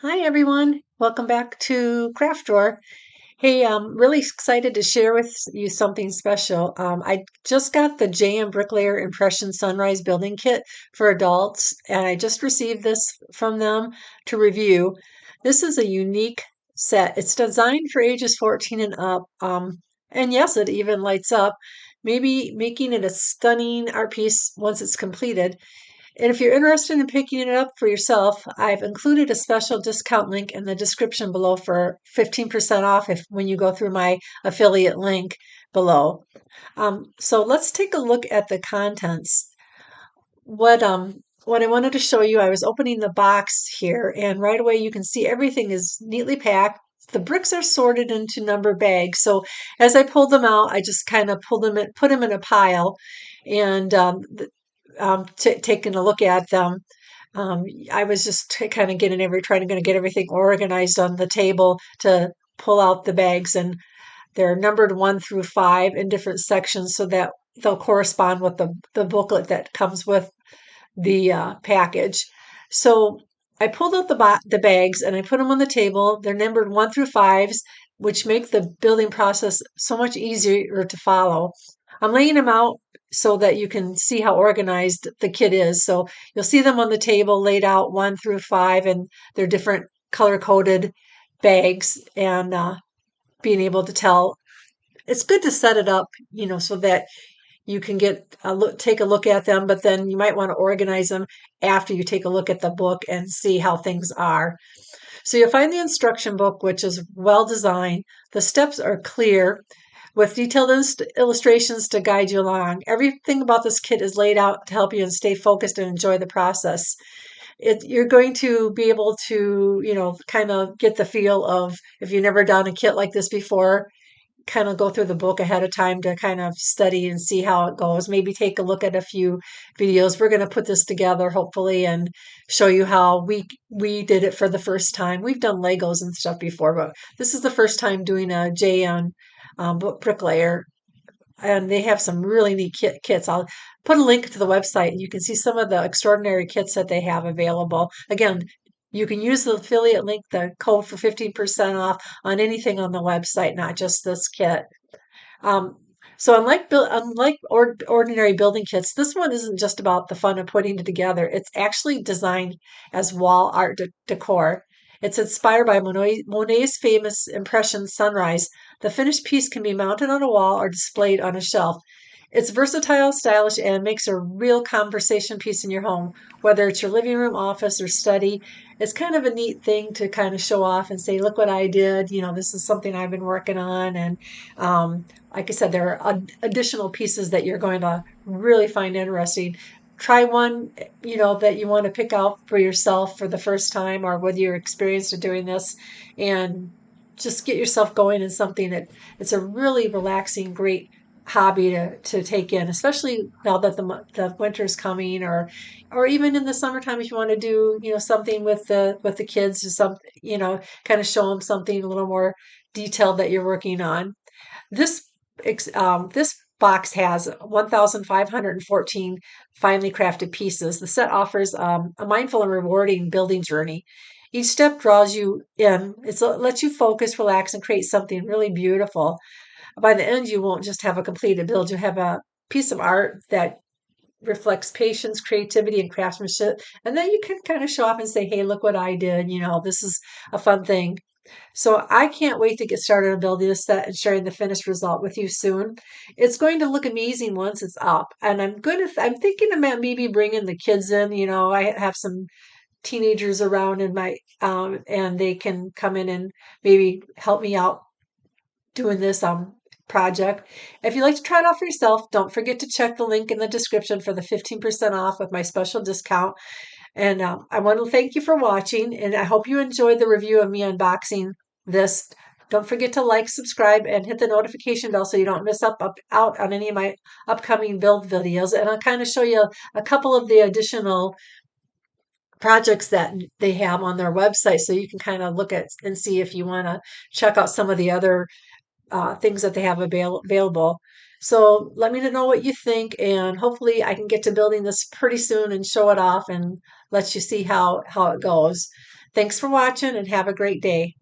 Hi everyone, welcome back to Craft Drawer. Hey, I'm really excited to share with you something special. I just got the JMBricklayer Impression Sunrise Building Kit for adults, and I just received this from them to review. This is a unique set. It's designed for ages 14 and up, and yes, it even lights up, maybe making it a stunning art piece once it's completed. And if you're interested in picking it up for yourself, I've included a special discount link in the description below for 15% off if when you go through my affiliate link below. So let's take a look at the contents. What I wanted to show you, I was opening the box here, and right away you can see everything is neatly packed. The bricks are sorted into number bags. So as I pulled them out, I just kind of pulled them in, put them in a pile, and taking a look at them. I was just kind of trying to get everything organized on the table to pull out the bags, and they're numbered 1 through 5 in different sections so that they'll correspond with the booklet that comes with the package. So I pulled out the bags and I put them on the table. They're numbered 1 through 5s, which make the building process so much easier to follow. I'm laying them out so that you can see how organized the kit is. So you'll see them on the table laid out 1 through 5, and they're different color coded bags, and being able to tell. It's good to set it up, so that you can take a look at them, but then you might want to organize them after you take a look at the book and see how things are. So you'll find the instruction book, which is well designed. The steps are clear with detailed illustrations to guide you along. Everything about this kit is laid out to help you and stay focused and enjoy the process. You're going to be able to, kind of get the feel of, if you've never done a kit like this before, kind of go through the book ahead of time to kind of study and see how it goes. Maybe take a look at a few videos. We're going to put this together hopefully and show you how we did it for the first time. We've done Legos and stuff before, but this is the first time doing a JN bricklayer, and they have some really neat kits. I'll put a link to the website and you can see some of the extraordinary kits that they have available. Again, you can use the affiliate link, the code for 15% off on anything on the website, not just this kit. Um, so ordinary building kits, this one isn't just about the fun of putting it together. It's actually designed as wall art decor. It's inspired by Monet's famous impression sunrise. The finished piece can be mounted on a wall or displayed on a shelf. It's versatile, stylish, and makes a real conversation piece in your home, whether it's your living room, office, or study. It's kind of a neat thing to kind of show off and say, look what I did. This is something I've been working on. And like I said, there are additional pieces that you're going to really find interesting. Try one, that you want to pick out for yourself for the first time, or whether you're experienced in doing this, and just get yourself going in something that it's a really relaxing, great hobby to take in, especially now that the winter's coming, or even in the summertime if you want to do something with the kids, or something, kind of show them something a little more detailed that you're working on. This box has 1,514 finely crafted pieces. The set offers a mindful and rewarding building journey. Each step draws you in. It lets you focus, relax, and create something really beautiful. By the end, you won't just have a completed build, you have a piece of art that reflects patience, creativity, and craftsmanship. And then you can kind of show off and say, hey, look what I did. This is a fun thing. So I can't wait to get started on building this set and sharing the finished result with you soon. It's going to look amazing once it's up. And I'm thinking about maybe bringing the kids in. I have some teenagers around in my, and they can come in and maybe help me out doing this project. If you'd like to try it out for yourself, don't forget to check the link in the description for the 15% off with my special discount. And I want to thank you for watching, and I hope you enjoyed the review of me unboxing this. Don't forget to like, subscribe, and hit the notification bell so you don't miss out on any of my upcoming build videos. And I'll kind of show you a couple of the additional projects that they have on their website, so you can kind of look at and see if you want to check out some of the other things that they have available. So let me know what you think, and hopefully I can get to building this pretty soon and show it off and let you see how it goes. Thanks for watching and have a great day.